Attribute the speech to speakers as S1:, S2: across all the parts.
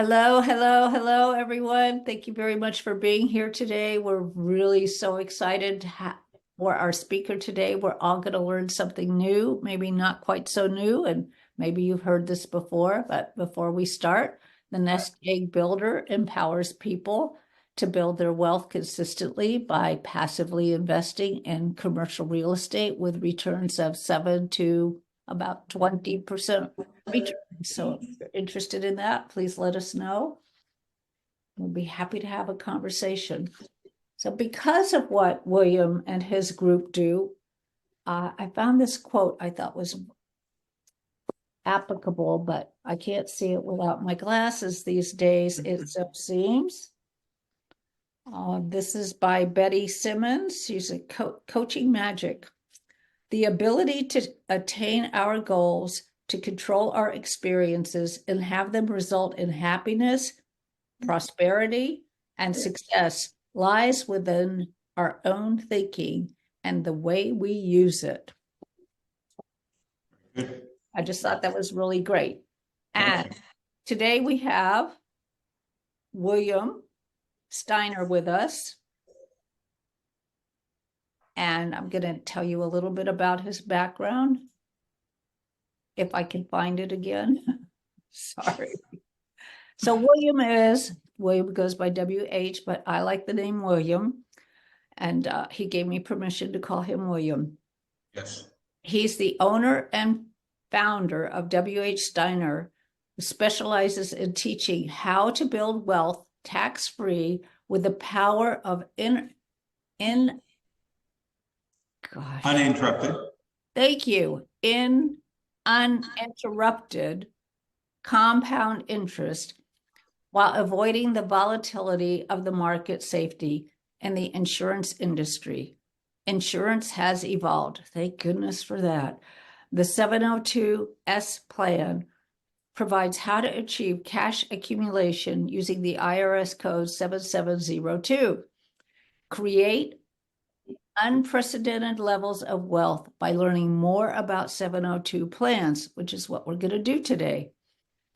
S1: Hello, hello, hello, everyone. Thank you very much for being here today. We're really so excited for our speaker today. We're all going to learn something new, maybe not quite so new, and maybe you've heard this before. But before we start, the Nest Egg Builder empowers people to build their wealth consistently by passively investing in commercial real estate with returns of 7 to about 20% return. So if you're interested in that, please let us know. We'll be happy to have a conversation. So because of what William and his group do, I found this quote I thought was applicable, but I can't see it without my glasses these days, it so seems. This is by Betty Simmons. She's a Coaching Magic. The ability to attain our goals, to control our experiences, and have them result in happiness, prosperity, and success lies within our own thinking and the way we use it. I just thought that was really great. And today we have William Steiner with us. And I'm going to tell you a little bit about his background, if I can find it again. Sorry. So William goes by WH, but I like the name William. And he gave me permission to call him William.
S2: Yes.
S1: He's the owner and founder of WH Steiner, who specializes in teaching how to build wealth tax-free with the power of
S2: uninterrupted.
S1: Thank you. In uninterrupted compound interest while avoiding the volatility of the market safety in the insurance industry. Insurance has evolved. Thank goodness for that. The 702S plan provides how to achieve cash accumulation using the IRS code 7702. Create unprecedented levels of wealth by learning more about 702 plans, which is what we're going to do today.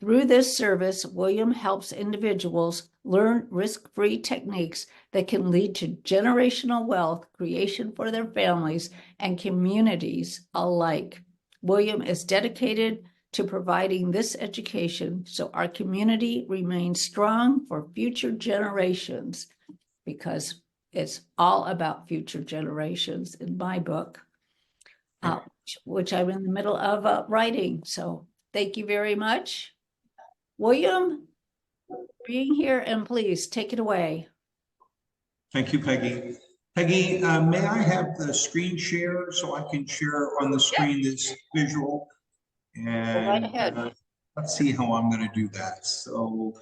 S1: Through this service, William helps individuals learn risk-free techniques that can lead to generational wealth creation for their families and communities alike. William is dedicated to providing this education so our community remains strong for future generations, because it's all about future generations in my book, which I'm in the middle of writing. So thank you very much, William, being here, and please take it away.
S2: Thank you, Peggy. Peggy, may I have the screen share so I can share on the screen this visual? And
S1: right ahead.
S2: Let's see how I'm going to do that. So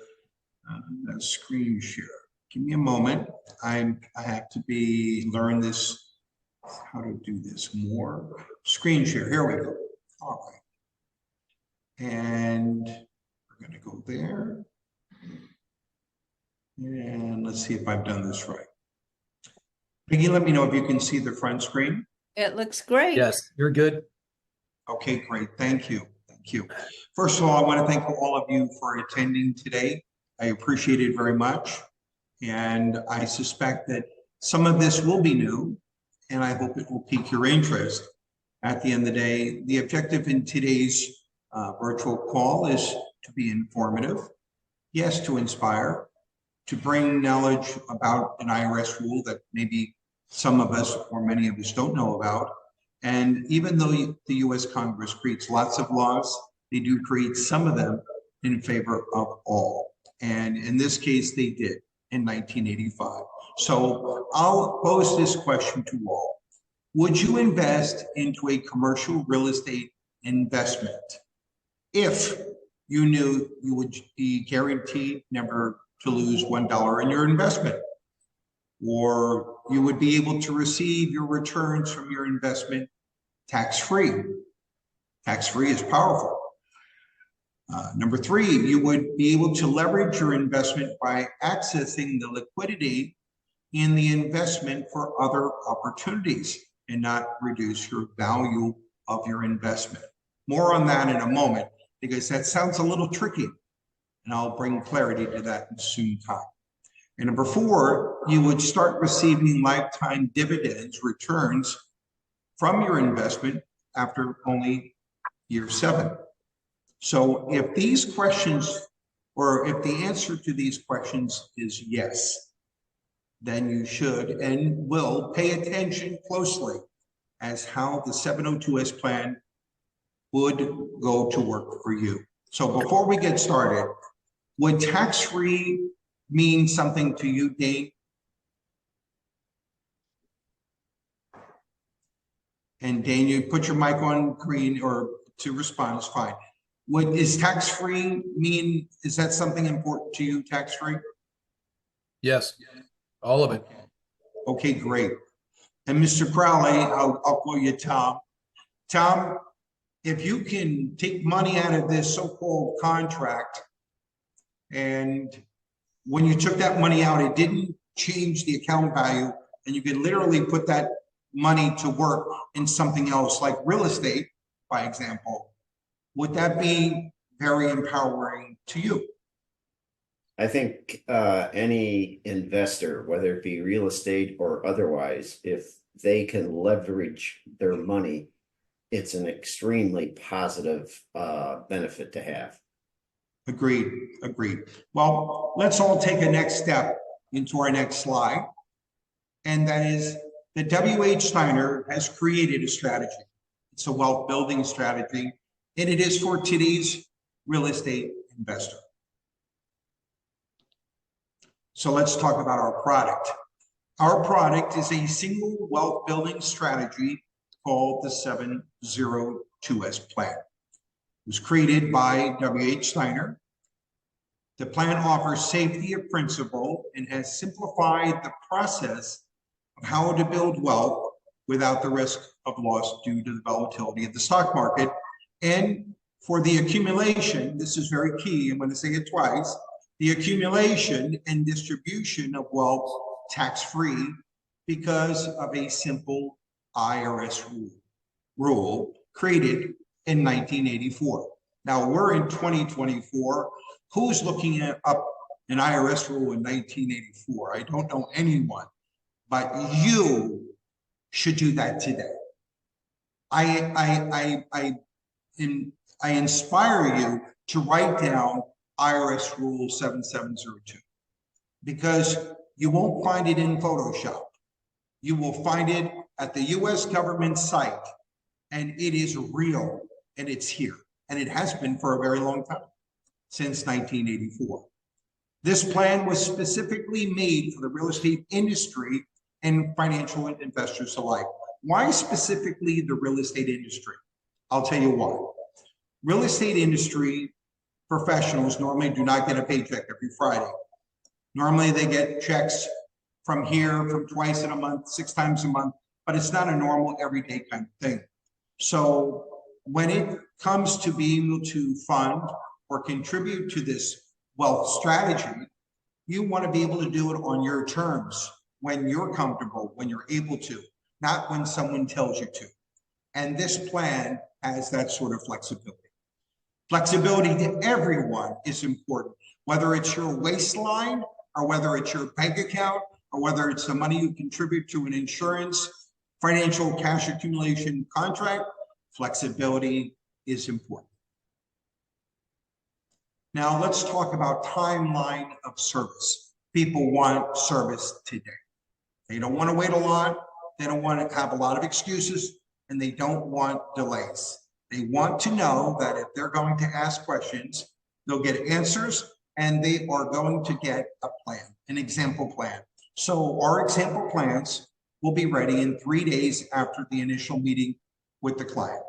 S2: screen share. Give me a moment. I have to learn this, how to do this more. Screen share. Here we go. All right. And we're going to go there. And let's see if I've done this right. Peggy, let me know if you can see the front screen.
S1: It looks great.
S3: Yes, you're good.
S2: Okay, great. Thank you. Thank you. First of all, I want to thank all of you for attending today. I appreciate it very much. And I suspect that some of this will be new, and I hope it will pique your interest. At the end of the day, the objective in today's virtual call is to be informative, yes, to inspire, to bring knowledge about an IRS rule that maybe some of us or many of us don't know about. And even though the U.S. Congress creates lots of laws, they do create some of them in favor of all. And in this case, they did in 1985. So I'll pose this question to all. Would you invest into a commercial real estate investment if you knew you would be guaranteed never to lose $1 in your investment, or you would be able to receive your returns from your investment tax-free? Tax-free is powerful. Number three, you would be able to leverage your investment by accessing the liquidity in the investment for other opportunities and not reduce your value of your investment. More on that in a moment, because that sounds a little tricky. And I'll bring clarity to that in soon time. And number 4, you would start receiving lifetime dividends returns from your investment after only year 7. So if these questions, or if the answer to these questions is yes, then you should and will pay attention closely as how the 702S plan would go to work for you. So before we get started, would tax-free mean something to you, Dane? And Dane, you put your mic on green or to respond is fine. Is tax-free mean, is that something important to you, tax-free?
S3: Yes, all of it.
S2: Okay, great. And Mr. Crowley, I'll call you Tom. Tom, if you can take money out of this so-called contract, and when you took that money out, it didn't change the account value, and you can literally put that money to work in something else like real estate, by example, would that be very empowering to you?
S4: I think any investor, whether it be real estate or otherwise, if they can leverage their money, it's an extremely positive benefit to have.
S2: Agreed, agreed. Well, let's all take a next step into our next slide. And that is that W.H. Steiner has created a strategy. It's a wealth building strategy, and it is for today's real estate investor. So let's talk about our product. Our product is a single wealth building strategy called the 702S plan. It was created by W.H. Steiner. The plan offers safety of principle and has simplified the process of how to build wealth without the risk of loss due to the volatility of the stock market. And for the accumulation, this is very key, I'm going to say it twice, the accumulation and distribution of wealth tax-free because of a simple IRS rule created in 1984. Now we're in 2024. Who's looking up an IRS rule in 1984? I don't know anyone, but you should do that today. I inspire you to write down IRS Rule 7702 because you won't find it in Photoshop. You will find it at the US government site, and it is real, and it's here, and it has been for a very long time, since 1984. This plan was specifically made for the real estate industry and financial investors alike. Why specifically the real estate industry? I'll tell you why. Real estate industry professionals normally do not get a paycheck every Friday. Normally they get checks from here, from twice in a month, 6 times a month, but it's not a normal everyday kind of thing. So when it comes to being able to fund or contribute to this wealth strategy, you want to be able to do it on your terms, when you're comfortable, when you're able to, not when someone tells you to. And this plan has that sort of flexibility. Flexibility to everyone is important, whether it's your waistline or whether it's your bank account or whether it's the money you contribute to an insurance, financial cash accumulation contract, flexibility is important. Now let's talk about timeline of service. People want service today. They don't want to wait a lot. They don't want to have a lot of excuses, and they don't want delays. They want to know that if they're going to ask questions, they'll get answers, and they are going to get a plan, an example plan. So our example plans will be ready in 3 days after the initial meeting with the client,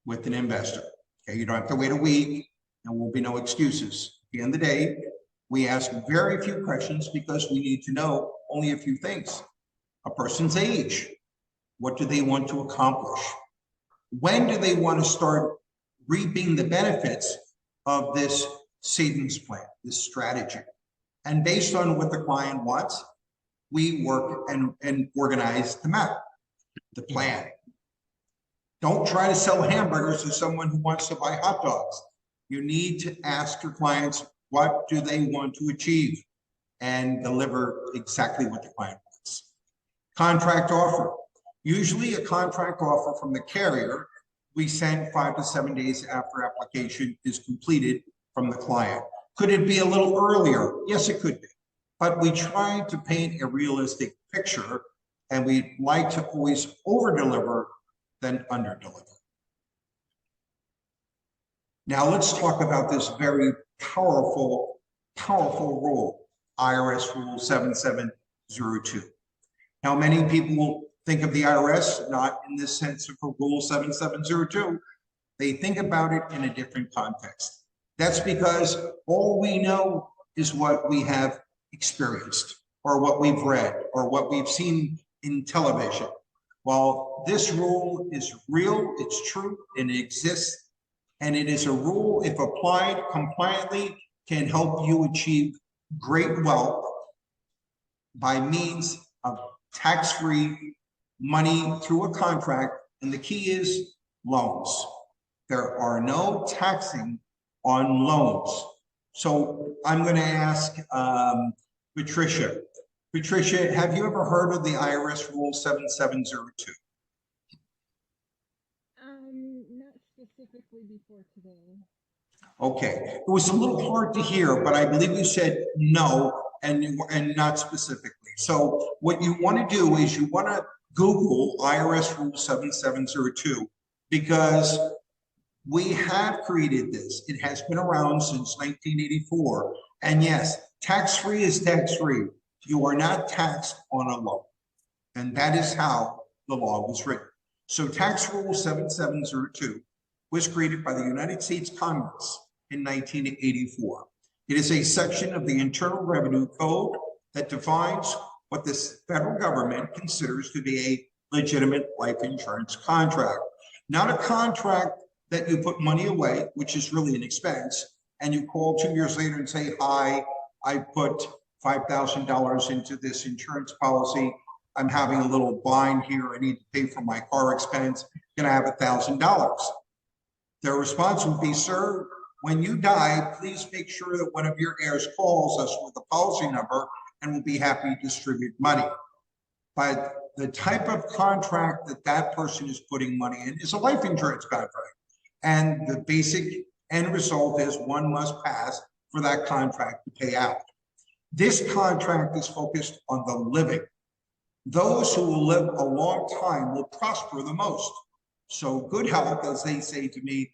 S2: with an investor. Okay, you don't have to wait a week. There will be no excuses. At the end of the day, we ask very few questions because we need to know only a few things. A person's age. What do they want to accomplish? When do they want to start reaping the benefits of this savings plan, this strategy? And based on what the client wants, we work and organize the map, the plan. Don't try to sell hamburgers to someone who wants to buy hot dogs. You need to ask your clients, What do they want to achieve? And deliver exactly what the client wants. Contract offer. Usually a contract offer from the carrier, we send 5 to 7 days after application is completed from the client. Could it be a little earlier? Yes, it could be. But we try to paint a realistic picture, and we like to always over-deliver than under-deliver. Now let's talk about this very powerful rule, IRS Rule 7702. Now, many people will think of the IRS not in this sense of Rule 7702. They think about it in a different context. That's because all we know is what we have experienced, or what we've read, or what we've seen in television. While this rule is real, it's true, and it exists, and it is a rule, if applied compliantly, can help you achieve great wealth by means of tax-free money through a contract, and the key is loans. There are no taxing on loans. So I'm going to ask Patricia. Patricia, have you ever heard of the IRS Rule 7702?
S5: Not specifically before today.
S2: Okay, it was a little hard to hear, but I believe you said no and not specifically. So what you want to do is you want to Google IRS Rule 7702, because we have created this. It has been around since 1984. And yes, tax-free is tax-free. You are not taxed on a loan. And that is how the law was written. So Tax Rule 7702 was created by the United States Congress in 1984. It is a section of the Internal Revenue Code that defines what the federal government considers to be a legitimate life insurance contract. Not a contract that you put money away, which is really an expense, and you call 2 years later and say, hi, I put $5,000 into this insurance policy. I'm having a little bind here. I need to pay for my car expense. Can I have $1,000? Their response would be, sir, when you die, please make sure that one of your heirs calls us with a policy number, and we'll be happy to distribute money. But the type of contract that that person is putting money in is a life insurance contract. And the basic end result is one must pass for that contract to pay out. This contract is focused on the living. Those who will live a long time will prosper the most. So good health, as they say to me,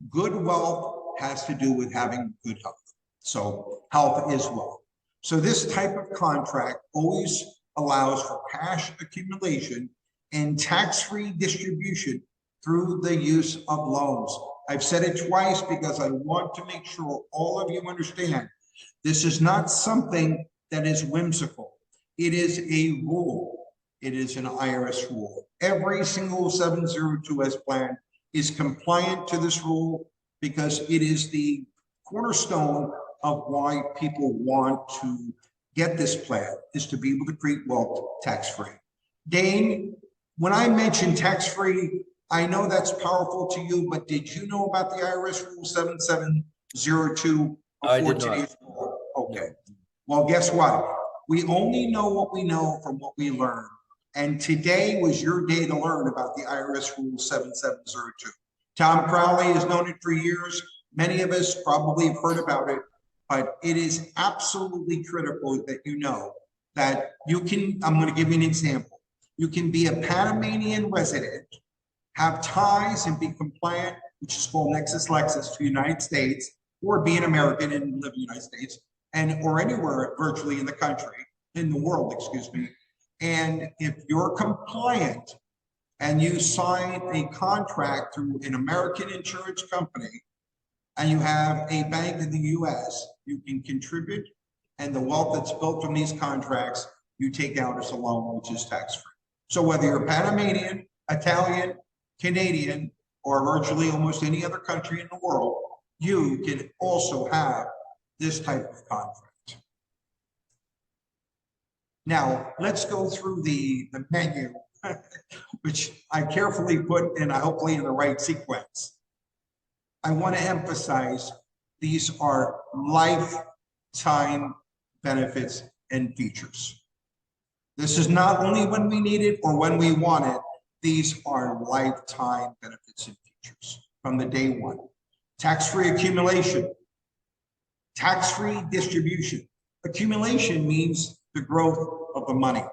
S2: good wealth has to do with having good health. So health is wealth. So this type of contract always allows for cash accumulation and tax-free distribution through the use of loans. I've said it twice because I want to make sure all of you understand this is not something that is whimsical. It is a rule. It is an IRS rule. Every single 702S plan is compliant to this rule because it is the cornerstone of why people want to get this plan, is to be able to create wealth tax-free. Dane, when I mentioned tax-free, I know that's powerful to you, but did you know about the IRS Rule 7702
S3: I
S2: before
S3: did not.
S2: today's call? Okay. Well, guess what? We only know what we know from what we learn. And today was your day to learn about the IRS Rule 7702. Tom Crowley has known it for years. Many of us probably have heard about it, but it is absolutely critical that you know that you can, I'm going to give you an example. You can be a Panamanian resident, have ties and be compliant, which is called Nexus Lexus, to the United States, or be an American and live in the United States, and or anywhere virtually in the country, in the world, excuse me. And if you're compliant and you sign a contract through an American insurance company and you have a bank in the US, you can contribute, and the wealth that's built from these contracts, you take out as a loan, which is tax-free. So whether you're Panamanian, Italian, Canadian, or virtually almost any other country in the world, you can also have this type of contract. Now, let's go through the menu, which I carefully put in, hopefully in the right sequence. I want to emphasize These are lifetime benefits and features. This is not only when we need it or when we want it. These are lifetime benefits and features from the day one. Tax-free accumulation, tax-free distribution. Accumulation means the growth of the money.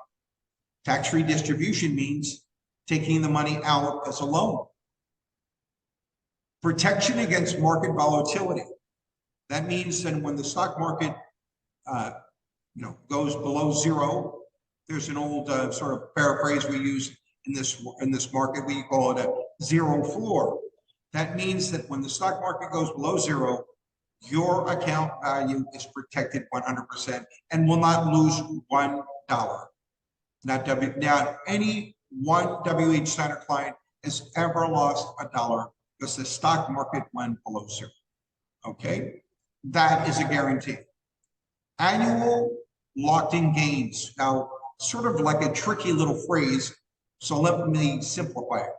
S2: Tax-free distribution means taking the money out as a loan. Protection against market volatility. That means that when the stock market goes below zero, there's an old sort of paraphrase we use in this market. We call it a zero floor. That means that when the stock market goes below zero, your account value is protected 100% and will not lose $1. Now, any one WH Steiner client has ever lost $1 because the stock market went below zero. Okay, that is a guarantee. Annual locked-in gains. Now, sort of like a tricky little phrase, so let me simplify it.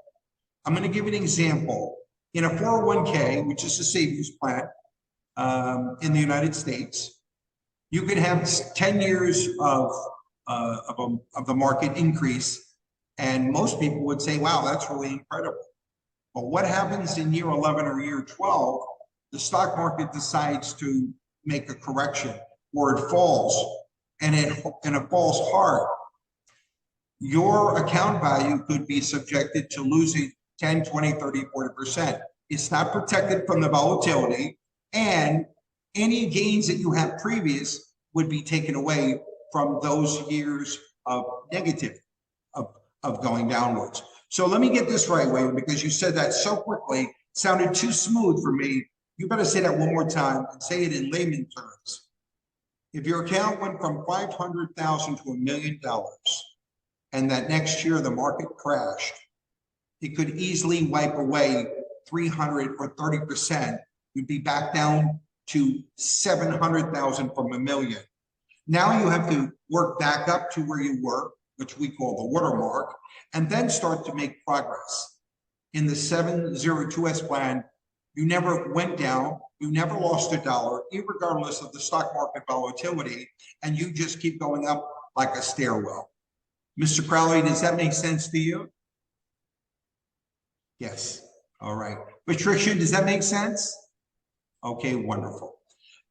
S2: I'm going to give you an example. In a 401k, which is a savings plan in the United States, you can have 10 years of the market increase, and most people would say, wow, that's really incredible. But what happens in year 11 or year 12? The stock market decides to make a correction, or it falls, and it falls hard. Your account value could be subjected to losing 10, 20, 30, 40%. It's not protected from the volatility, and any gains that you have previous would be taken away from those years of negative, of going downwards. So let me get this right, William, because you said that so quickly, sounded too smooth for me. You better say that one more time and say it in layman terms. If your account went from $500,000 to $1 million, and that next year the market crashed, it could easily wipe away 300 or 30%. You'd be back down to 700,000 from $1 million. Now you have to work back up to where you were, which we call the watermark, and then start to make progress. In the 702S plan, you never went down, you never lost $1, irregardless of the stock market volatility, and you just keep going up like a stairwell. Mr. Crowley, does that make sense to you? Yes. All right. Patricia, does that make sense? Okay, wonderful.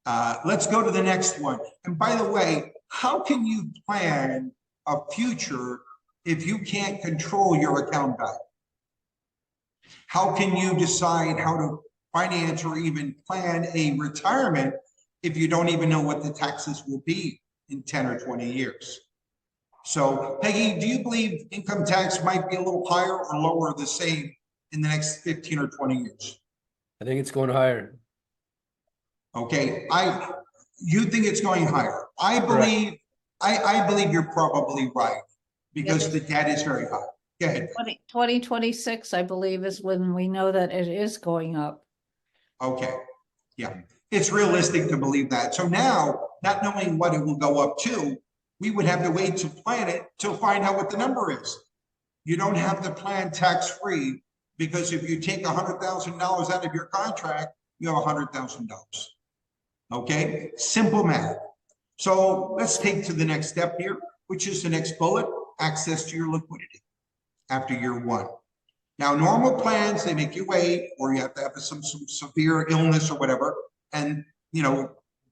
S2: Let's go to the next one. And by the way, how can you plan a future if you can't control your account value? How can you decide how to finance or even plan a retirement if you don't even know what the taxes will be in 10 or 20 years? So, Peggy, do you believe income tax might be a little higher or lower or the same in the next 15 or 20 years?
S3: I think it's going higher.
S2: Okay, you think it's going higher. I believe you're probably right because the debt is very high. Go ahead.
S1: 2026, I believe, is when we know that it is going up.
S2: Okay, yeah, it's realistic to believe that. So now, not knowing what it will go up to, we would have to wait to plan it to find out what the number is. You don't have to plan tax-free because if you take $100,000 out of your contract, you have $100,000. Okay, simple math. So let's take to the next step here, which is the next bullet, access to your liquidity after year one. Now, normal plans, they make you wait, or you have to have some severe illness or whatever. And,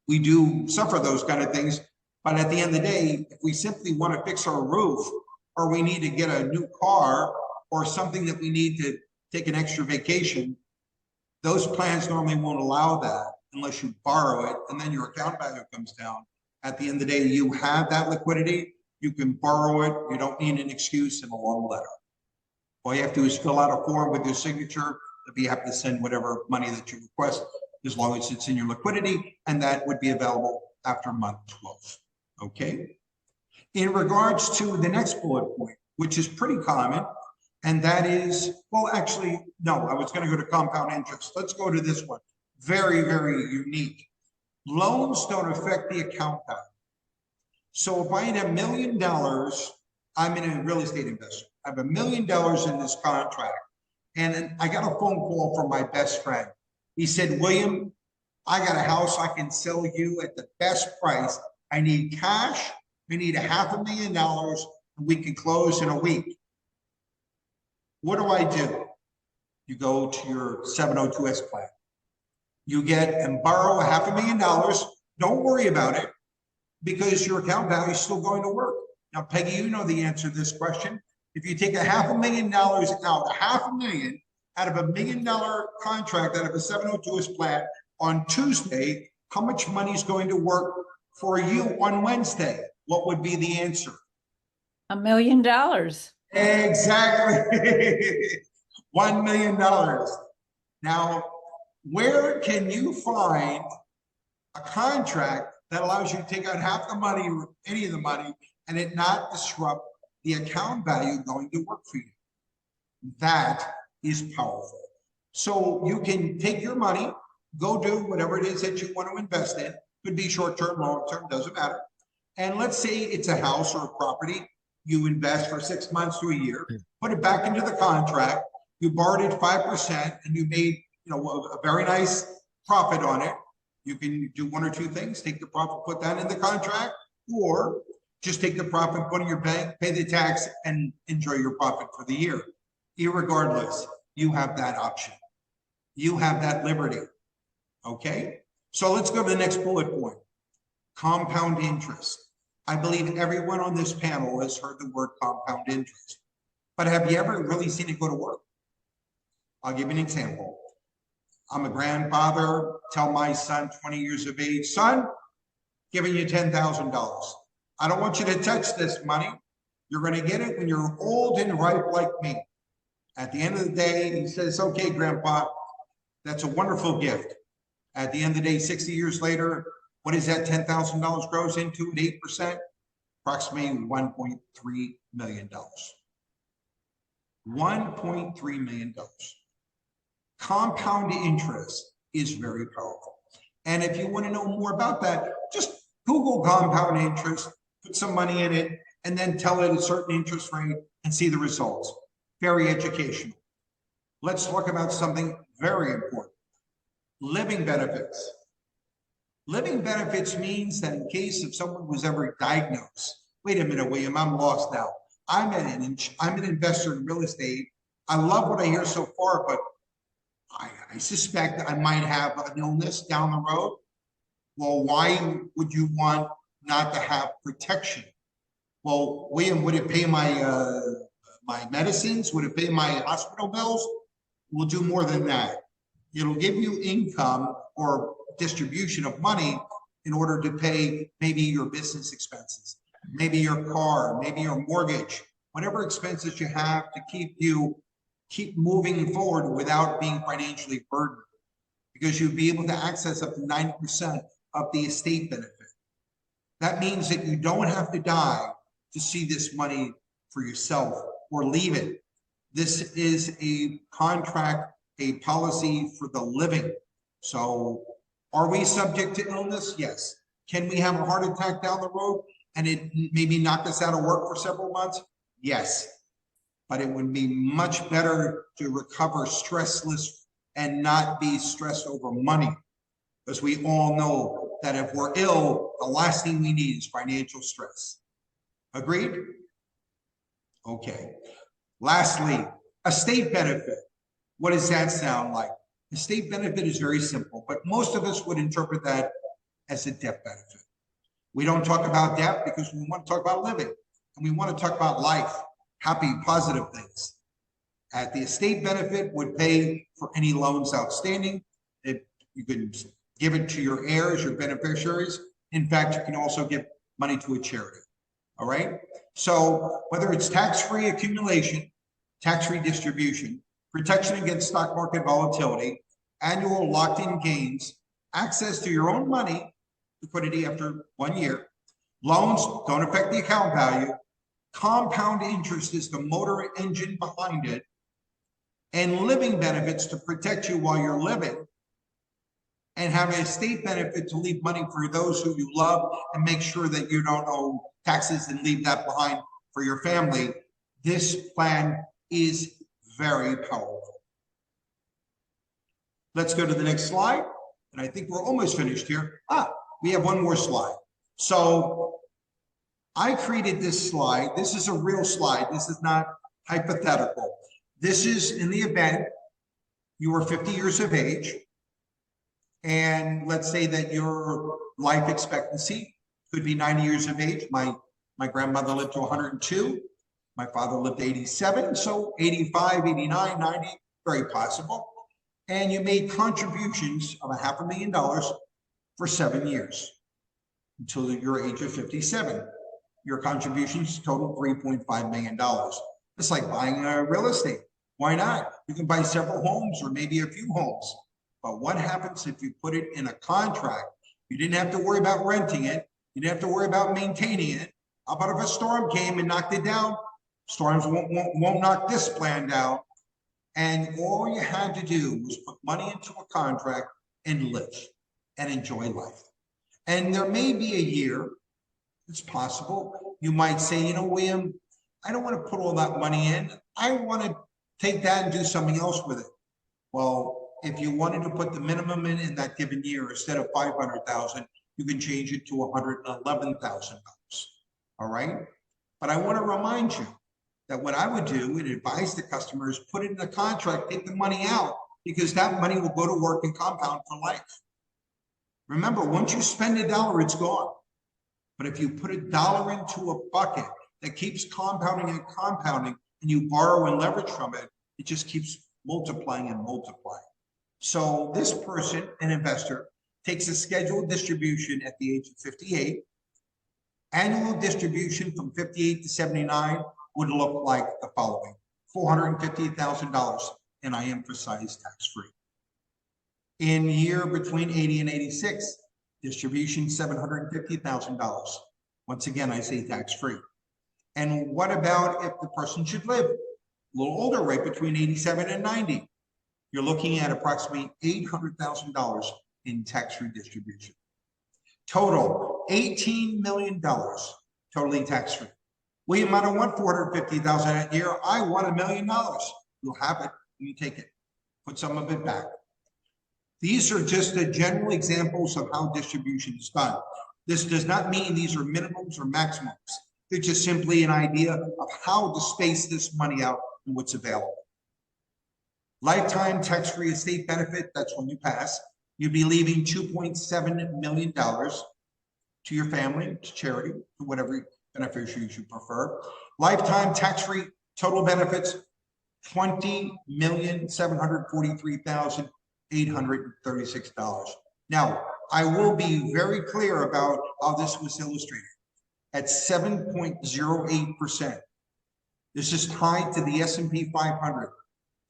S2: we do suffer those kind of things. But at the end of the day, if we simply want to fix our roof, or we need to get a new car, or something that we need to take an extra vacation, those plans normally won't allow that unless you borrow it, and then your account value comes down. At the end of the day, you have that liquidity, you can borrow it, you don't need an excuse and a long letter. All you have to do is fill out a form with your signature to be happy to send whatever money that you request, as long as it's in your liquidity, and that would be available after month 12. Okay. In regards to the next bullet point, which is pretty common, and that is, well, actually, no, I was going to go to compound interest. Let's go to this one. Very, very unique. Loans don't affect the account value. So if I had $1 million, I'm in a real estate investor. I have $1 million in this contract. And then I got a phone call from my best friend. He said, William, I got a house I can sell you at the best price. I need cash. I need $500,000 and we can close in a week. What do? You go to your 702S plan. You get and borrow $500,000. Don't worry about it because your account value is still going to work. Now, Peggy, you know the answer to this question. If you take $500,000 out, $500,000 out of $1 million contract out of a 702S plan on Tuesday, how much money is going to work for you on Wednesday? What would be the answer?
S1: $1 million.
S2: Exactly. $1 million. Now, where can you find a contract that allows you to take out half the money or any of the money and it not disrupt the account value going to work for you? That is powerful. So you can take your money, go do whatever it is that you want to invest in. Could be short-term, long-term, doesn't matter. And let's say it's a house or a property. You invest for 6 months to a year, put it back into the contract. You borrowed it 5% and you made, a very nice profit on it. You can do one or two things, take the profit, put that in the contract, or just take the profit, put it in your bank, pay the tax, and enjoy your profit for the year. Irregardless, you have that option. You have that liberty. Okay? So let's go to the next bullet point. Compound interest. I believe everyone on this panel has heard the word compound interest. But have you ever really seen it go to work? I'll give you an example. I'm a grandfather, tell my son, 20 years of age, son, giving you $10,000. I don't want you to touch this money. You're going to get it when you're old and ripe like me. At the end of the day, he says, okay, Grandpa, that's a wonderful gift. At the end of the day, 60 years later, what is that $10,000 grows into at 8%? Approximately $1.3 million. $1.3 million. Compound interest is very powerful. And if you want to know more about that, just Google compound interest, put some money in it, and then tell it a certain interest rate and see the results. Very educational. Let's talk about something very important. Living benefits. Living benefits means that in case if someone was ever diagnosed, wait a minute, William, I'm lost now. I'm an investor in real estate. I love what I hear so far, but I suspect I might have an illness down the road. Well, why would you want not to have protection? Well, William, would it pay my my medicines? Would it pay my hospital bills? We'll do more than that. It'll give you income or distribution of money in order to pay maybe your business expenses, maybe your car, maybe your mortgage, whatever expenses you have to keep moving forward without being financially burdened, because you'll be able to access up to 90% of the estate benefit. That means that you don't have to die to see this money for yourself or leave it. This is a contract, a policy for the living. So are we subject to illness? Yes. Can we have a heart attack down the road and it maybe knock us out of work for several months? Yes. But it would be much better to recover stressless and not be stressed over money. Because we all know that if we're ill, the last thing we need is financial stress. Agreed? Okay. Lastly, estate benefit. What does that sound like? Estate benefit is very simple, but most of us would interpret that as a death benefit. We don't talk about death because we want to talk about living, and we want to talk about life, happy, positive things. The estate benefit would pay for any loans outstanding. You can give it to your heirs, your beneficiaries. In fact, you can also give money to a charity. All right? So whether it's tax-free accumulation, tax-free distribution, protection against stock market volatility, annual locked-in gains, access to your own money, liquidity after 1 year, loans don't affect the account value, compound interest is the motor engine behind it, and living benefits to protect you while you're living, and have an estate benefit to leave money for those who you love and make sure that you don't owe taxes and leave that behind for your family. This plan is very powerful. Let's go to the next slide. and I think we're almost finished here. We have one more slide. So I created this slide. This is a real slide. This is not hypothetical. This is in the event you were 50 years of age, and let's say that your life expectancy could be 90 years of age. My grandmother lived to 102. My father lived to 87. So 85, 89, 90, very possible. And you made contributions of $500,000 for 7 years until your age of 57. Your contributions total $3.5 million. It's like buying real estate. Why not? You can buy several homes or maybe a few homes. But what happens if you put it in a contract? You didn't have to worry about renting it. You didn't have to worry about maintaining it. How about if a storm came and knocked it down? Storms won't knock this plan down. And all you had to do was put money into a contract and live and enjoy life. And there may be a year, it's possible, you might say, you know, William, I don't want to put all that money in. I want to take that and do something else with it. Well, if you wanted to put the minimum in that given year, instead of $500,000, you can change it to $111,000. All right. But I want to remind you that what I would do and advise the customers, put it in the contract, take the money out, because that money will go to work and compound for life. Remember, once you spend $1, it's gone. But if you put $1 into a bucket that keeps compounding and compounding, and you borrow and leverage from it, it just keeps multiplying and multiplying. So this person, an investor, takes a scheduled distribution at the age of 58. Annual distribution from 58 to 79 would look like the following: $450,000, and I emphasize tax-free. In year between 80 and 86, distribution $750,000. Once again, I say tax-free. And what about if the person should live a little older, right between 87 and 90? You're looking at approximately $800,000 in tax-free distribution. Total, $18 million, totally tax-free. William, I don't want $450,000 a year. I want $1 million. You'll have it. You take it. Put some of it back. These are just the general examples of how distribution is done. This does not mean these are minimums or maximums. They're just simply an idea of how to space this money out and what's available. Lifetime tax-free estate benefit, that's when you pass. You'd be leaving $2.7 million to your family, to charity, to whatever beneficiaries you prefer. Lifetime tax-free total benefits, $20,743,836. Now, I will be very clear about how this was illustrated. At 7.08%. This is tied to the S&P 500.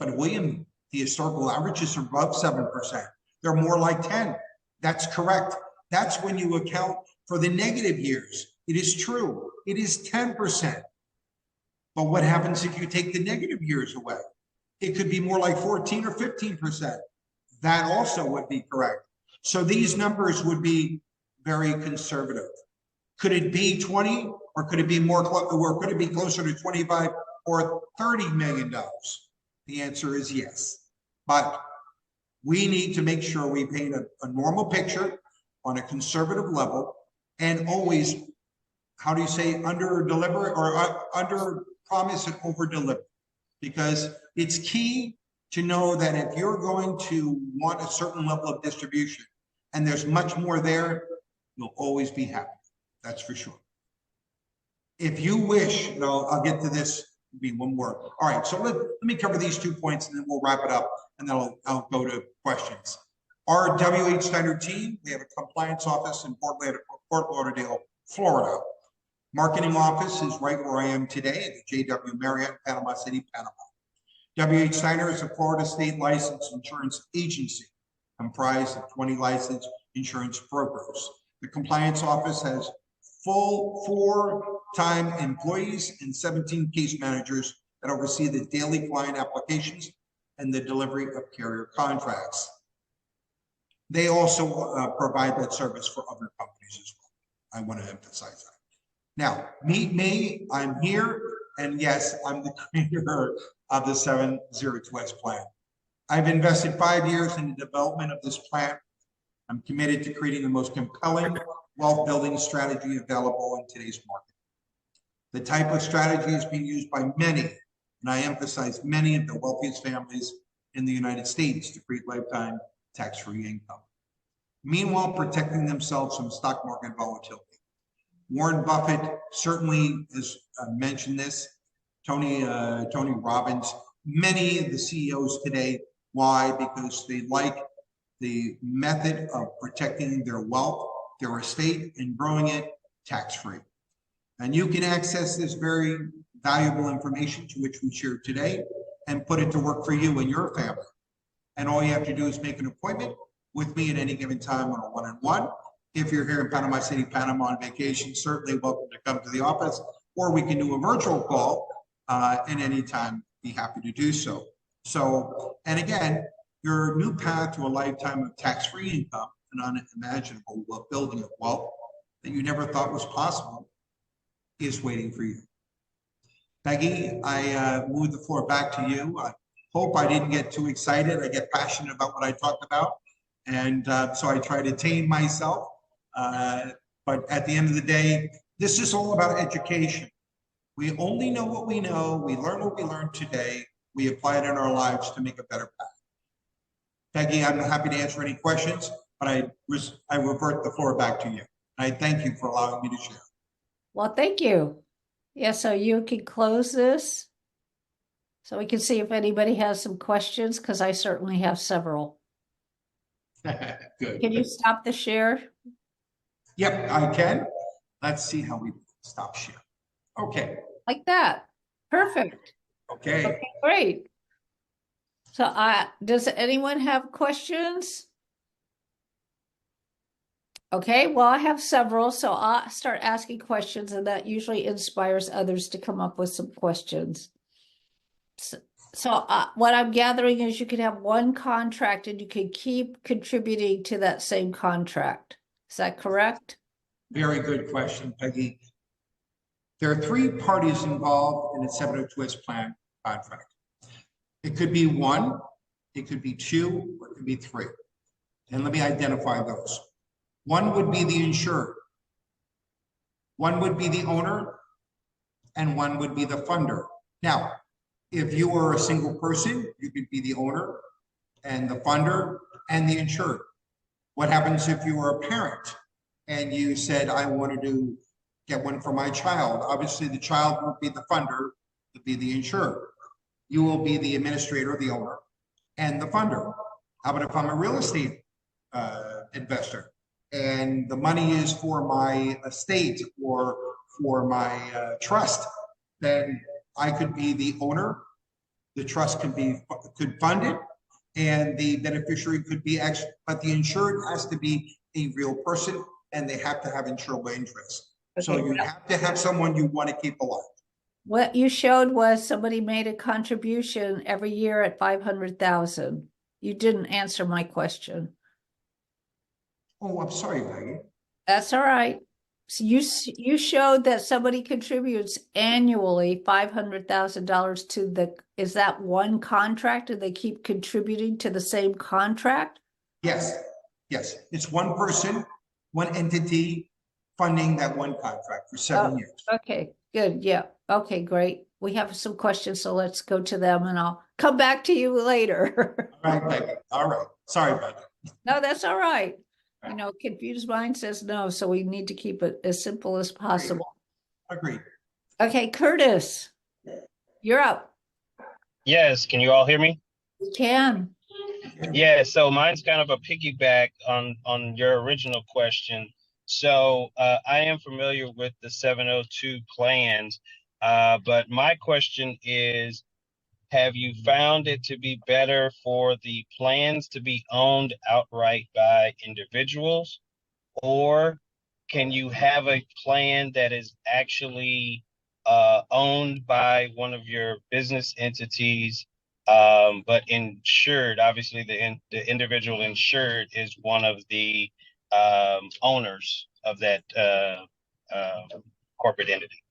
S2: But William, the historical averages are above 7%. They're more like 10. That's correct. That's when you account for the negative years. It is true. It is 10%. But what happens if you take the negative years away? It could be more like 14 or 15%. That also would be correct. So these numbers would be very conservative. Could it be 20, or could it be more, or could it be closer to 25 or $30 million? The answer is yes. But we need to make sure we paint a normal picture on a conservative level, and always, how do you say, under deliver, or under promise and over deliver? Because it's key to know that if you're going to want a certain level of distribution and there's much more there, you'll always be happy. That's for sure. If you wish, and I'll get to this, be one more. All right, so let me cover these 2 points and then we'll wrap it up, and then I'll go to questions. Our WH Steiner team, we have a compliance office in Fort Lauderdale, Florida. Marketing office is right where I am today at the JW Marriott, Panama City, Panama. WH Steiner is a Florida state licensed insurance agency comprised of 20 licensed insurance brokers. The compliance office has full full-time employees and 17 case managers that oversee the daily client applications and the delivery of carrier contracts. They also provide that service for other companies as well. I want to emphasize that. Now, meet me. I'm here, and yes, I'm the creator of the 702S plan. I've invested 5 years in the development of this plan. I'm committed to creating the most compelling wealth building strategy available in today's market. The type of strategy is being used by many, and I emphasize many of the wealthiest families in the United States to create lifetime tax-free income. Meanwhile, protecting themselves from stock market volatility. Warren Buffett certainly has mentioned this. Tony Robbins, many of the CEOs today. Why? Because they like the method of protecting their wealth, their estate, and growing it tax-free. And you can access this very valuable information to which we shared today and put it to work for you and your family. And all you have to do is make an appointment with me at any given time on a one-on-one. If you're here in Panama City, Panama on vacation, certainly welcome to come to the office, or we can do a virtual call at any time. Be happy to do so. So, and again, your new path to a lifetime of tax-free income, an unimaginable building of wealth that you never thought was possible, is waiting for you. Peggy, I move the floor back to you. I hope I didn't get too excited. I get passionate about what I talked about. And so I try to tame myself. But at the end of the day, this is all about education. We only know what we know. We learn what we learned today. We apply it in our lives to make a better path. Peggy, I'm happy to answer any questions, but I revert the floor back to you. I thank you for allowing me to share.
S1: Well, thank you. Yeah, so you can close this. So we can see if anybody has some questions, because I certainly have several.
S2: Good.
S1: Can you stop the share?
S2: Yep, I can. Let's see how we stop share. Okay.
S1: Like that. Perfect.
S2: Okay.
S1: Okay, great. So does anyone have questions? Okay, well, I have several, so I'll start asking questions, and that usually inspires others to come up with some questions. So what I'm gathering is you could have one contract and you could keep contributing to that same contract. Is that correct?
S2: Very good question, Peggy. There are three parties involved in a 702S plan contract. It could be one, it could be two, or it could be three. And let me identify those. One would be the insured. One would be the owner, and one would be the funder. Now, if you were a single person, you could be the owner and the funder and the insured. What happens if you were a parent and you said, I wanted to get one for my child? Obviously, the child would be the funder, would be the insured. You will be the administrator, the owner, and the funder. How about if I'm a real estate investor and the money is for my estate or for my trust? Then I could be the owner, the trust could fund it, and the beneficiary could be but the insured has to be a real person, and they have to have insurable interest. Okay. So you have to have someone you want to keep alive.
S1: What you showed was somebody made a contribution every year at $500,000. You didn't answer my question.
S2: Oh, I'm sorry, Maggie.
S1: That's all right. So you showed that somebody contributes annually $500,000 to is that one contract? Do they keep contributing to the same contract?
S2: Yes, yes. It's one person, one entity funding that one contract for 7 years.
S1: Okay, good. Yeah. Okay, great. We have some questions, so let's go to them and I'll come back to you later.
S2: All right, Maggie. All right. Sorry about that.
S1: No, that's all right. You know, confused mind says no, so we need to keep it as simple as possible.
S2: Agreed.
S1: Okay, Curtis, you're up.
S6: Yes, can you all hear me?
S1: You can.
S6: Yeah, so mine's kind of a piggyback on your original question. So I am familiar with the 702 plans, but my question is, have you found it to be better for the plans to be owned outright by individuals, or can you have a plan that is actually owned by one of your business entities, but insured? Obviously, the individual insured is one of the owners of that corporate entity.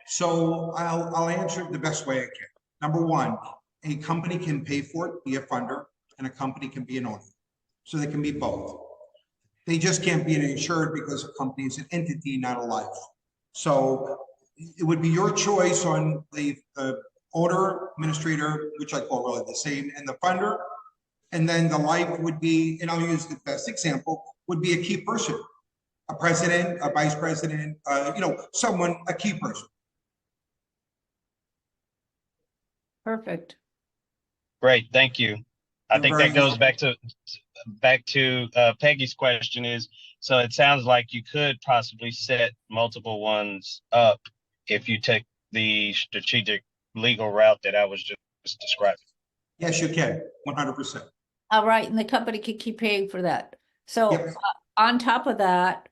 S2: So I'll answer it the best way I can. Number one, a company can pay for it, be a funder, and a company can be an owner. So they can be both. They just can't be an insured because a company is an entity, not a life. So it would be your choice on the owner, administrator, which I call really the same, and the funder. And then the life would be, and I'll use the best example, would be a key person, a president, a vice president, someone, a key person.
S1: Perfect.
S6: Great, thank you. I
S2: You're
S6: think
S2: very
S6: that goes back to Peggy's question is, so it sounds like you could possibly set multiple ones up if you take the strategic legal route that I was just describing.
S2: Yes, you can, 100%.
S1: All right, and the company could keep paying for that. So
S2: Yep.
S1: on top of that,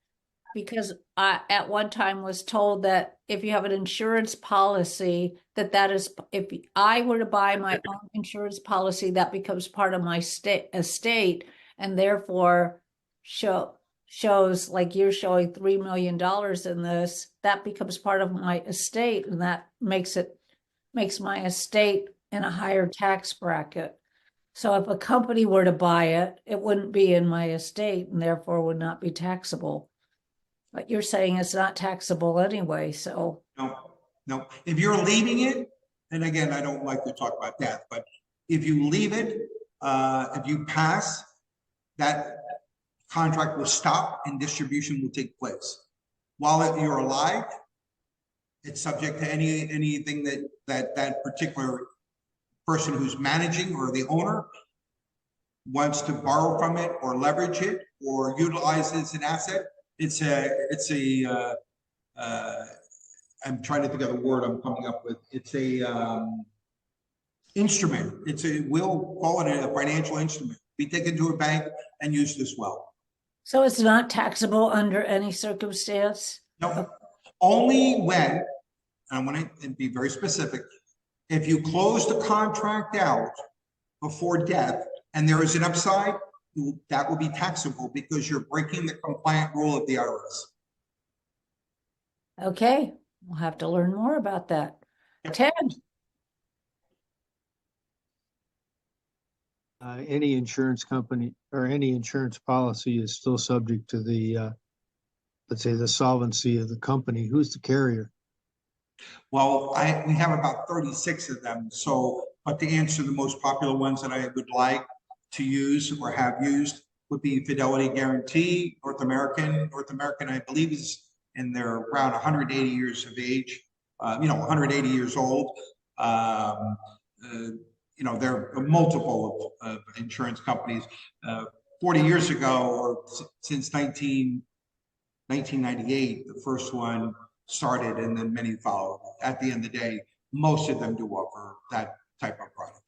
S1: because I at one time was told that if you have an insurance policy, that is, if I were to buy my own insurance policy, that becomes part of my estate, and therefore shows like you're showing $3 million in this, that becomes part of my estate, and that makes my estate in a higher tax bracket. So if a company were to buy it, it wouldn't be in my estate and therefore would not be taxable. But you're saying it's not taxable anyway, so.
S2: No. If you're leaving it, and again, I don't like to talk about death, but if you leave it, if you pass, that contract will stop and distribution will take place. While you're alive, it's subject to anything that particular person who's managing or the owner wants to borrow from it or leverage it or utilize it as an asset. I'm trying to think of the word I'm coming up with. It's a instrument. We'll call it a financial instrument. Be taken to a bank and used as well.
S1: So it's not taxable under any circumstance?
S2: No, only when, and I want to be very specific, if you close the contract out before death and there is an upside, that will be taxable because you're breaking the compliant rule of the IRS.
S1: Okay, we'll have to learn more about that. Ted?
S7: Any insurance company or any insurance policy is still subject to the, let's say, the solvency of the company. Who's the carrier?
S2: Well, we have about 36 of them. So, but to answer the most popular ones that I would like to use or have used would be Fidelity Guarantee, North American. North American, I believe, is in their around 180 years of age, 180 years old. There are multiple of insurance companies. 40 years ago, or since 1998, the first one started and then many followed. At the end of the day, most of them do offer that type of product.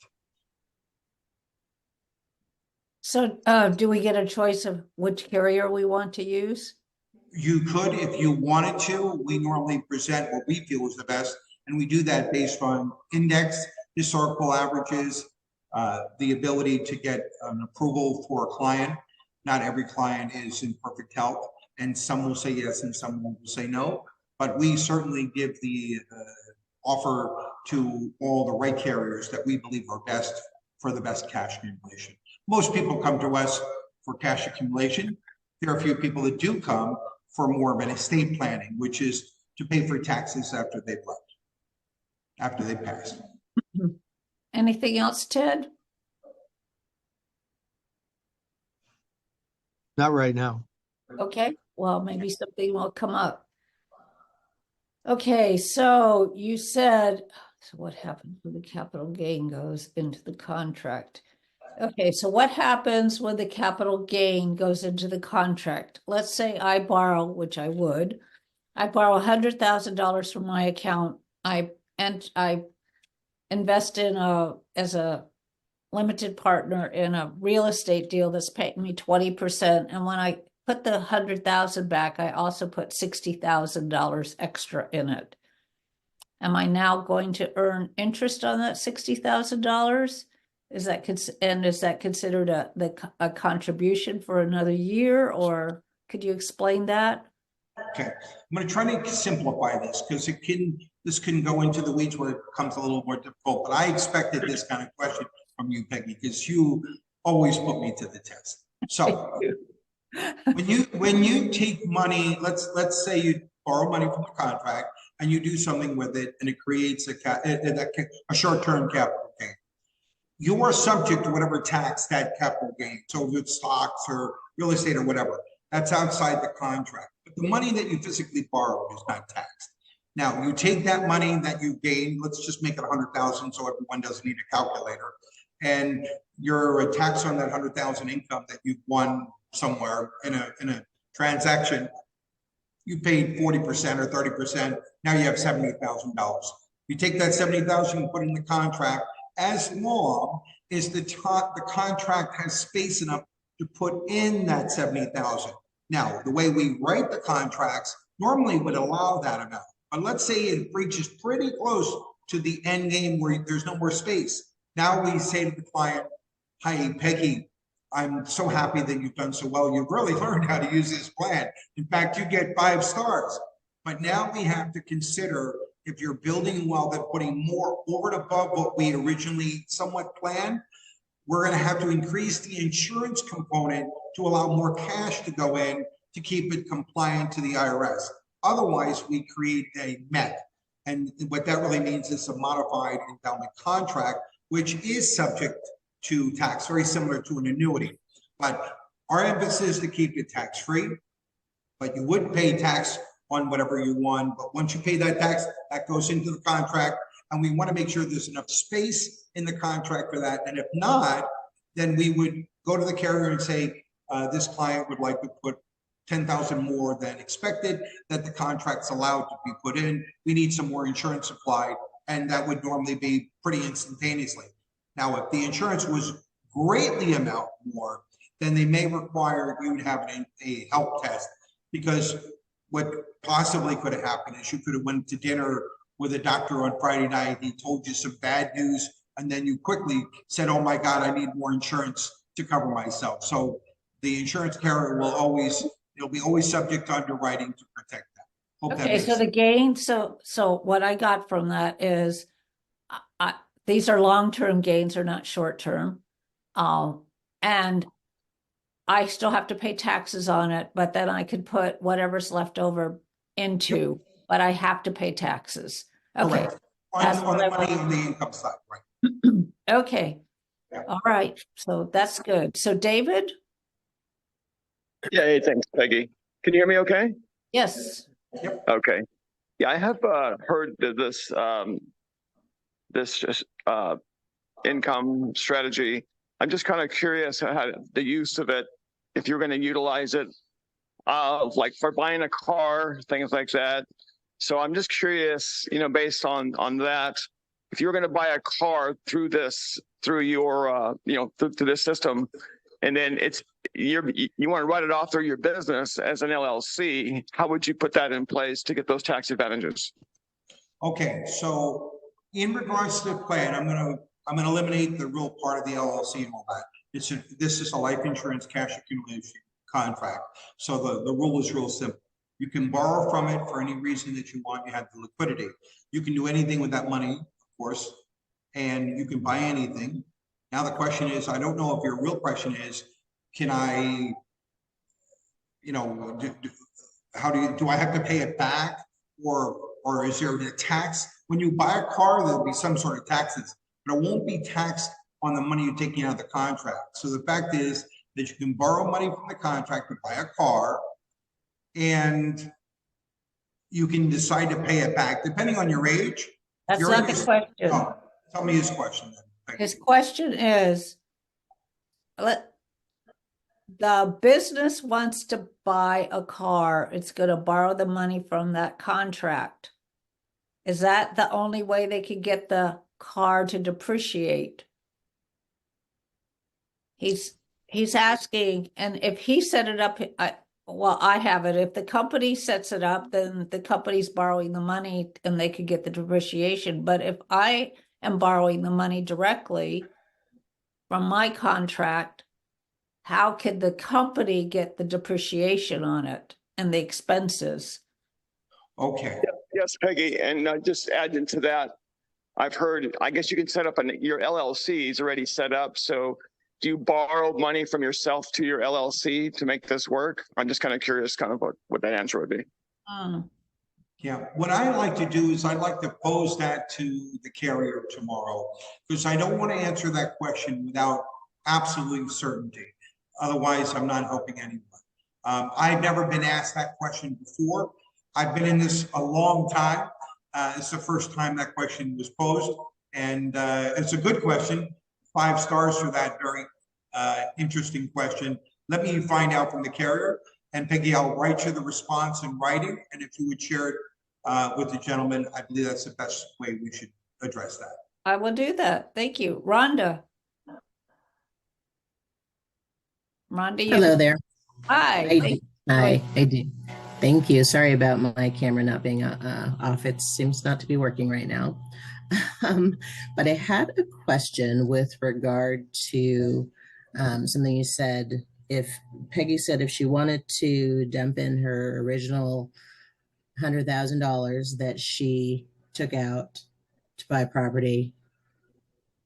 S1: So do we get a choice of which carrier we want to use?
S2: You could, if you wanted to. We normally present what we feel is the best, and we do that based on index, historical averages, the ability to get an approval for a client. Not every client is in perfect health, and some will say yes and some will say no. But we certainly give the offer to all the right carriers that we believe are best for the best cash accumulation. Most people come to us for cash accumulation. There are a few people that do come for more of an estate planning, which is to pay for taxes after they've left, after they pass.
S1: Anything else, Ted?
S7: Not right now.
S1: Okay, well, maybe something will come up. Okay, so you said, so what happens when the capital gain goes into the contract? Okay, so what happens when the capital gain goes into the contract? Let's say I borrow, which I would. I borrow $100,000 from my account. I invest in as a limited partner in a real estate deal that's paying me 20%. And when I put the $100,000 back, I also put $60,000 extra in it. Am I now going to earn interest on that $60,000? Is that considered a contribution for another year, or could you explain that?
S2: Okay, I'm going to try to simplify this because this can go into the weeds where it becomes a little more difficult. But I expected this kind of question from you, Peggy, because you always put me to the test. So When you take money, let's say you borrow money from the contract and you do something with it and it creates a short-term capital gain. You are subject to whatever tax that capital gain. So if it's stocks or real estate or whatever, that's outside the contract. But the money that you physically borrowed is not taxed. Now you take that money that you gain, let's just make it 100,000 so everyone doesn't need a calculator. And you're taxed on that 100,000 income that you've won somewhere in a transaction. You paid 40% or 30%. Now you have $70,000. You take that 70,000 and put it in the contract, as long as the contract has space enough to put in that 70,000. Now, the way we write the contracts normally would allow that amount. But let's say it reaches pretty close to the end game where there's no more space. Now we say to the client, hi, Peggy, I'm so happy that you've done so well. You've really learned how to use this plan. In fact, you get 5 stars. But now we have to consider, if you're building wealth and putting more over and above what we originally somewhat planned, we're going to have to increase the insurance component to allow more cash to go in to keep it compliant to the IRS. Otherwise, we create a MET. And what that really means is a modified endowment contract, which is subject to tax, very similar to an annuity. But our emphasis is to keep it tax-free, but you would pay tax on whatever you won. But once you pay that tax, that goes into the contract. And we want to make sure there's enough space in the contract for that. And if not, then we would go to the carrier and say, this client would like to put 10,000 more than expected, that the contract's allowed to be put in. We need some more insurance supplied. And that would normally be pretty instantaneously. Now, if the insurance was greatly amount more, then they may require you to have a health test, because what possibly could have happened is you could have went to dinner with a doctor on Friday night. He told you some bad news, and then you quickly said, oh my God, I need more insurance to cover myself. So the insurance carrier will always, it'll be always subject to underwriting to protect that. Hope that
S1: Okay,
S2: makes
S1: so the
S2: sense.
S1: gain, so what I got from that is, these are long-term gains, they're not short-term. And I still have to pay taxes on it, but then I could put whatever's left over into, but I have to pay taxes. Okay,
S2: Correct.
S1: That's
S2: On
S1: what
S2: the
S1: I
S2: money
S1: want.
S2: on the income side, right?
S1: okay.
S2: Yeah.
S1: All right, so that's good. So David?
S8: Yeah, hey, thanks, Peggy. Can you hear me okay?
S1: Yes.
S8: Okay. Yeah, I have heard that this income strategy. I'm just kind of curious how the use of it, if you're going to utilize it, like for buying a car, things like that. So I'm just curious, based on that, if you're going to buy a car through your, through this system, and then you want to write it off through your business as an LLC, how would you put that in place to get those tax advantages?
S2: Okay, so in regards to the plan, I'm gonna eliminate the real part of the LLC and all that. This is a life insurance cash accumulation contract. So the rule is real simple. You can borrow from it for any reason that you want. You have the liquidity. You can do anything with that money, of course, and you can buy anything. Now the question is, I don't know if your real question is, can I, do I have to pay it back, or is there a tax? When you buy a car, there'll be some sort of taxes, but it won't be taxed on the money you're taking out of the contract. So the fact is that you can borrow money from the contract to buy a car, and you can decide to pay it back depending on your age.
S1: That's
S2: Your
S1: not
S2: age
S1: the
S2: is-
S1: question.
S2: Oh, tell me his question then. Thank
S1: His
S2: you.
S1: question is, the business wants to buy a car, it's gonna borrow the money from that contract. Is that the only way they could get the car to depreciate? He's asking, and if he set it up, I have it. If the company sets it up, then the company's borrowing the money and they could get the depreciation. But if I am borrowing the money directly from my contract, how could the company get the depreciation on it and the expenses?
S2: Okay.
S8: Yes, Peggy, and just adding to that, I've heard, I guess you can set up your LLC is already set up. So do you borrow money from yourself to your LLC to make this work? I'm just kind of curious kind of what that answer would be.
S2: Yeah, what I like to do is I'd like to pose that to the carrier tomorrow, because I don't want to answer that question without absolute certainty. Otherwise, I'm not helping anyone. I've never been asked that question before. I've been in this a long time. It's the first time that question was posed, and it's a good question. 5 stars for that very interesting question. Let me find out from the carrier. And Peggy, I'll write you the response in writing. And if you would share it with the gentleman, I believe that's the best way we should address that.
S1: I will do that. Thank you. Rhonda. Rhonda, you.
S9: Hello there.
S1: Hi.
S9: Hi, I do. Thank you. Sorry about my camera not being off. It seems not to be working right now. But I had a question with regard to something you said. Peggy said if she wanted to dump in her original $100,000 that she took out to buy property,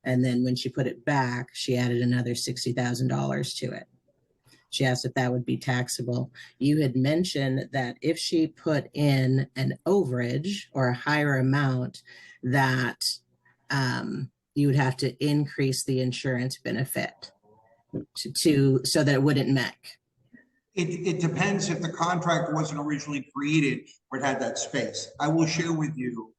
S9: and then when she put it back, she added another $60,000 to it. She asked if that would be taxable. You had mentioned that if she put in an overage or a higher amount, that you would have to increase the insurance benefit so that it wouldn't MEC.
S2: It depends if the contract wasn't originally created or it had that space. I will share with you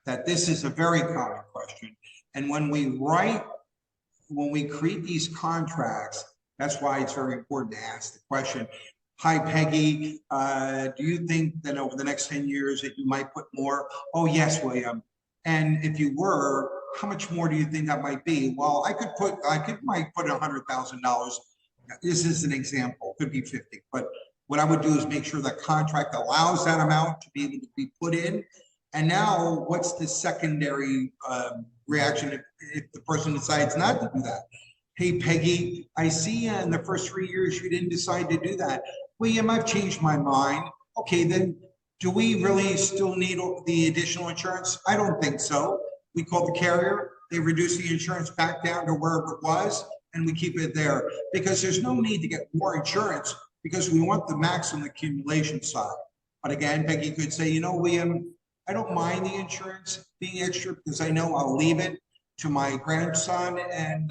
S2: that this is a very common question. And when we create these contracts, that's why it's very important to ask the question. Hi, Peggy, do you think that over the next 10 years that you might put more? Oh, yes, William. And if you were, how much more do you think that might be? Well, might put $100,000. This is an example, could be 50. But what I would do is make sure that contract allows that amount to be able to be put in. And now what's the secondary reaction if the person decides not to do that? Hey, Peggy, I see in the first 3 years you didn't decide to do that. William, I've changed my mind. Okay, then do we really still need the additional insurance? I don't think so. We call the carrier, they reduce the insurance back down to wherever it was, and we keep it there because there's no need to get more insurance because we want the maximum accumulation side. But again, Peggy could say, you know, William, I don't mind the insurance being extra because I know I'll leave it to my grandson and,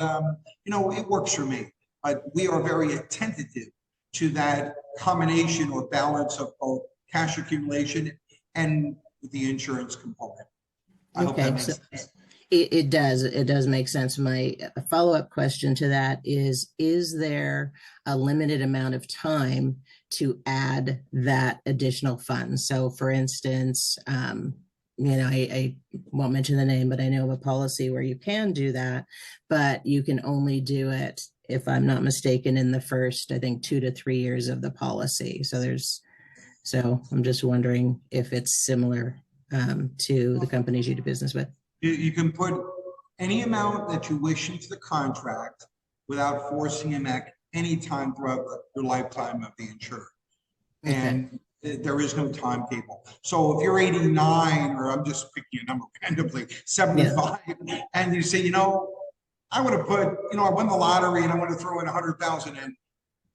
S2: you know, it works for me. But we are very attentive to that combination or balance of both cash accumulation and the insurance component. I hope that makes sense.
S9: It does make sense. My follow-up question to that is there a limited amount of time to add that additional fund? So for instance, you know, I won't mention the name, but I know of a policy where you can do that, but you can only do it, if I'm not mistaken, in the first, I think, 2 to 3 years of the policy. So I'm just wondering if it's similar to the companies you do business with.
S2: You can put any amount that you wish into the contract without forcing a MEC anytime throughout the lifetime of the insurer.
S9: Okay.
S2: And there is no timetable. So if you're 89, or I'm just picking a number randomly, 75, and you say, you know, I want to put, you know, I won the lottery and I want to throw in 100,000, and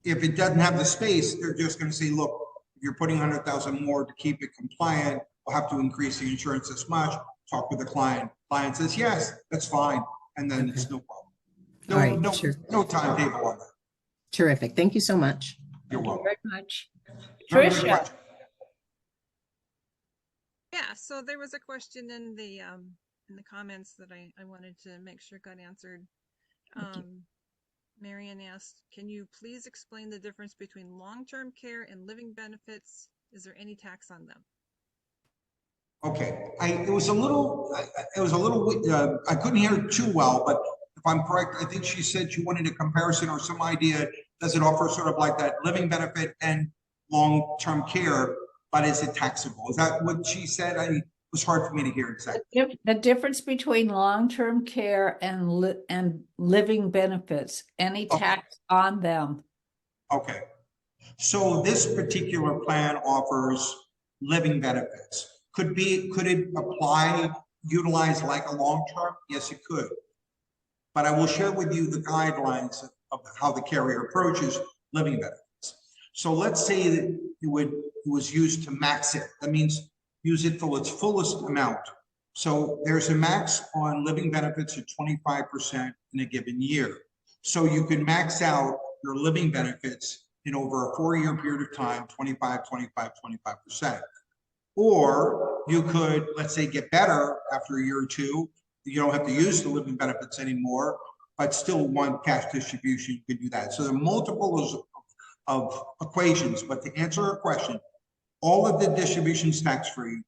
S2: if it doesn't have the space, they're just going to say, look, if you're putting 100,000 more to keep it compliant, we'll have to increase the insurance this much. Talk with the client. Client says, yes, that's fine. And then it's no problem. No timetable on that.
S9: Terrific. Thank you so much.
S2: You're welcome.
S1: Very much.
S2: Very good
S1: Tricia.
S2: question.
S5: Yeah, so there was a question in the comments that I wanted to make sure got answered. Marion asked, can you please explain the difference between long-term care and living benefits? Is there any tax on them?
S2: Okay, it was a little, I couldn't hear it too well, but if I'm correct, I think she said she wanted a comparison or some idea. Does it offer sort of like that living benefit and long-term care, but is it taxable? Is that what she said? It was hard for me to hear exactly.
S1: The difference between long-term care and living benefits, any tax on them?
S2: Okay, so this particular plan offers living benefits. Could it apply, utilize like a long-term? Yes, it could. But I will share with you the guidelines of how the carrier approaches living benefits. So let's say that it was used to max it. That means use it for its fullest amount. So there's a max on living benefits at 25% in a given year. So you can max out your living benefits in over a 4-year period of time, 25, 25, 25%. Or you could, let's say, get better after a year or two. You don't have to use the living benefits anymore, but still want cash distribution, you could do that. So there are multiples of equations, but to answer your question, all of the distributions tax-free,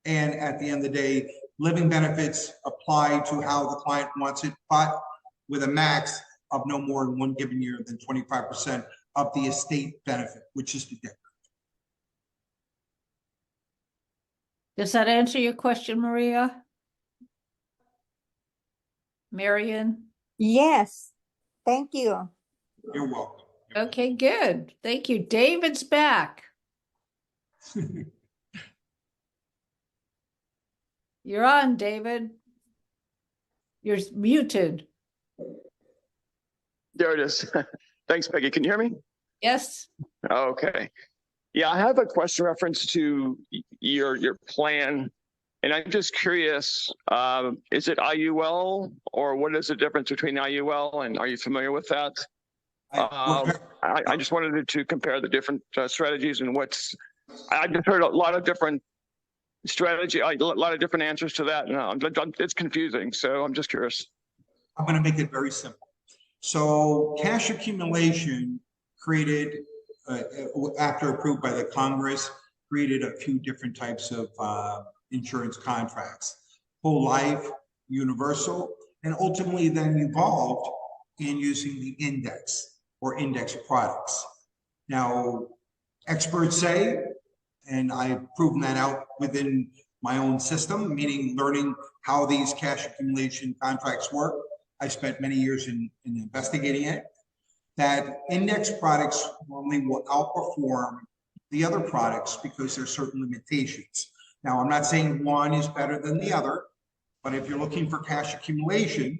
S2: and at the end of the day, living benefits apply to how the client wants it, but with a max of no more in one given year than 25% of the estate benefit, which is the difference.
S1: Does that answer your question, Maria? Marion?
S10: Yes, thank you.
S2: You're welcome.
S1: Okay, good. Thank you. David's back. You're on, David. You're muted.
S8: There it is. Thanks, Peggy. Can you hear me?
S1: Yes.
S8: Okay. Yeah, I have a question reference to your plan, and I'm just curious, is it IUL, or what is the difference between IUL, and are you familiar with that? I just wanted to compare the different strategies and I just heard a lot of different strategy, a lot of different answers to that, and it's confusing, so I'm just curious.
S2: I'm going to make it very simple. So cash accumulation created, after approved by the Congress, created a few different types of insurance contracts, whole life, universal, and ultimately then evolved in using the index or index products. Now, experts say, and I've proven that out within my own system, meaning learning how these cash accumulation contracts work. I spent many years in investigating it, that index products normally will outperform the other products because there's certain limitations. Now, I'm not saying one is better than the other, but if you're looking for cash accumulation,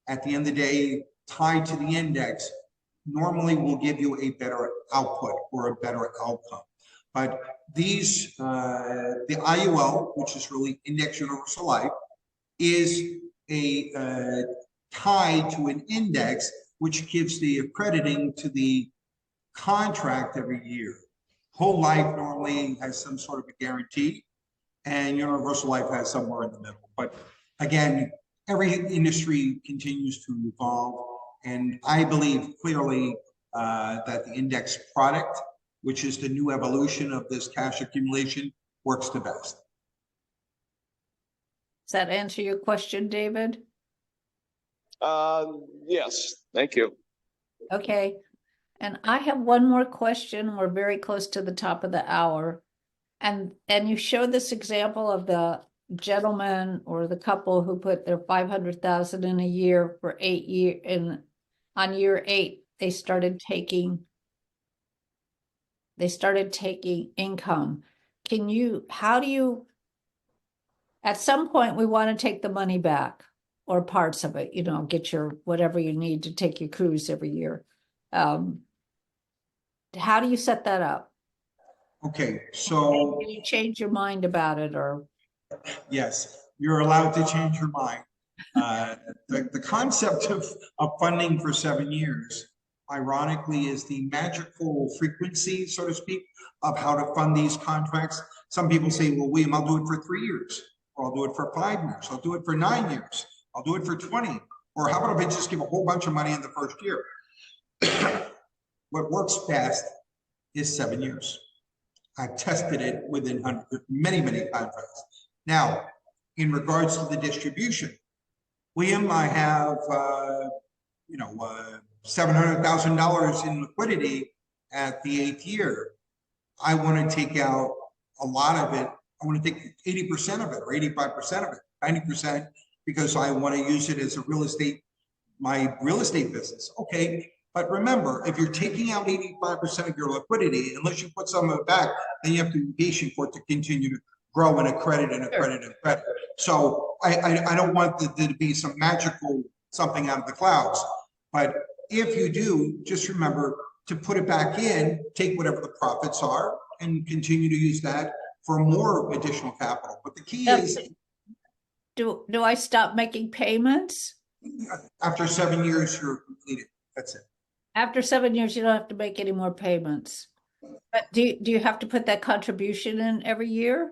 S2: at the end of the day, tied to the index, normally will give you a better output or a better outcome. But these, the IUL, which is really Index Universal Life, is a tied to an index, which gives the accrediting to the contract every year. Whole life normally has some sort of a guarantee, and universal life has somewhere in the middle. But again, every industry continues to evolve, and I believe clearly that the index product, which is the new evolution of this cash accumulation, works the best.
S1: Does that answer your question, David?
S8: Yes, thank you.
S1: Okay. And I have one more question. We're very close to the top of the hour. And you showed this example of the gentleman or the couple who put their $500,000 in a year for 8 years, and on year 8, they started taking income. How do you, at some point we want to take the money back or parts of it, get your, whatever you need to take your cruise every year. How do you set that up?
S2: Okay, so
S1: Can you change your mind about it, or?
S2: yes, you're allowed to change your mind. The concept of funding for 7 years, ironically, is the magical frequency, so to speak, of how to fund these contracts. Some people say, well, William, I'll do it for 3 years, or I'll do it for 5 years, I'll do it for 9 years, I'll do it for 20, or how about if I just give a whole bunch of money in the first year? What works best is 7 years. I've tested it within many contracts. Now, in regards to the distribution, William, I have $700,000 in liquidity at the 8th year. I want to take out a lot of it. I want to take 80% of it, or 85% of it, 90%, because I want to use it as a my real estate business. Okay. But remember, if you're taking out 85% of your liquidity, unless you put some of it back, then you have to be patient for it to continue to grow and accredit and accredit and accredit. So I don't want there to be some magical something out of the clouds. But if you do, just remember to put it back in, take whatever the profits are and continue to use that for more additional capital. But the key is
S1: Do I stop making payments?
S2: after 7 years, you're completed. That's it.
S1: After 7 years, you don't have to make any more payments. But do you have to put that contribution in every year?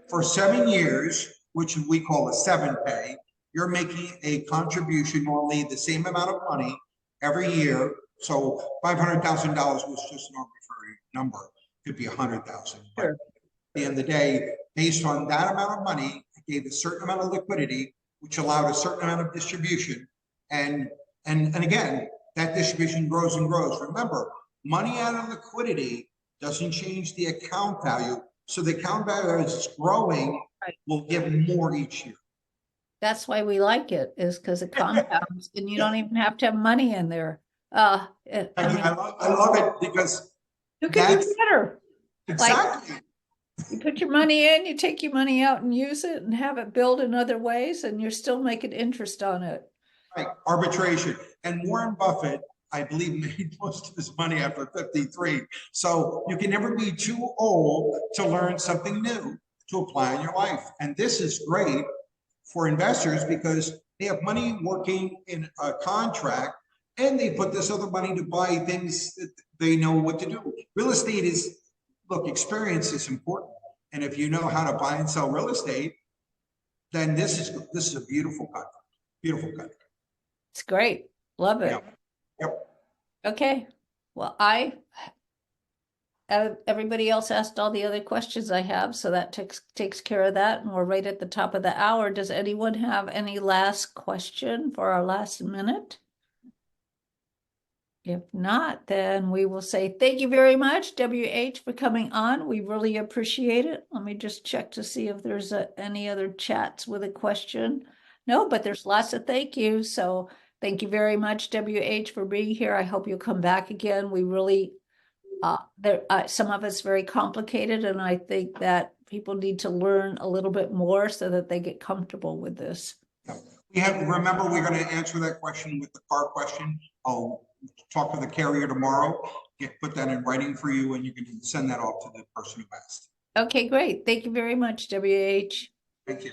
S2: For 7 years, which we call a 7-pay, you're making a contribution, normally the same amount of money every year. So $500,000 was just an arbitrary number. It could be 100,000. But at the end of the day, based on that amount of money, it gave a certain amount of liquidity, which allowed a certain amount of distribution. And again, that distribution grows and grows. Remember, money out of liquidity doesn't change the account value. So the account value is growing, will give more each year.
S1: That's why we like it, is because it compounds and you don't even have to have money in there. I
S2: love it because
S1: you can do better.
S2: exactly.
S1: You put your money in, you take your money out and use it and have it build in other ways, and you're still making interest on it.
S2: Right, arbitration. And Warren Buffett, I believe, made most of his money after 53. So you can never be too old to learn something new to apply in your life. And this is great for investors because they have money working in a contract and they put this other money to buy things that they know what to do. Real estate is, look, experience is important. And if you know how to buy and sell real estate, then this is a beautiful country. Beautiful country.
S1: It's great. Love it.
S2: Yep.
S1: Okay. Well, everybody else asked all the other questions I have, so that takes care of that. And we're right at the top of the hour. Does anyone have any last question for our last minute? If not, then we will say thank you very much, WH, for coming on. We really appreciate it. Let me just check to see if there's any other chats with a question. No, but there's lots of thank yous. So thank you very much, WH, for being here. I hope you'll come back again. We really, some of it's very complicated, and I think that people need to learn a little bit more so that they get comfortable with this.
S2: Remember, we're going to answer that question with the car question. I'll talk to the carrier tomorrow, put that in writing for you, and you can send that off to the person who asked.
S1: Okay, great. Thank you very much, WH.
S2: Thank you.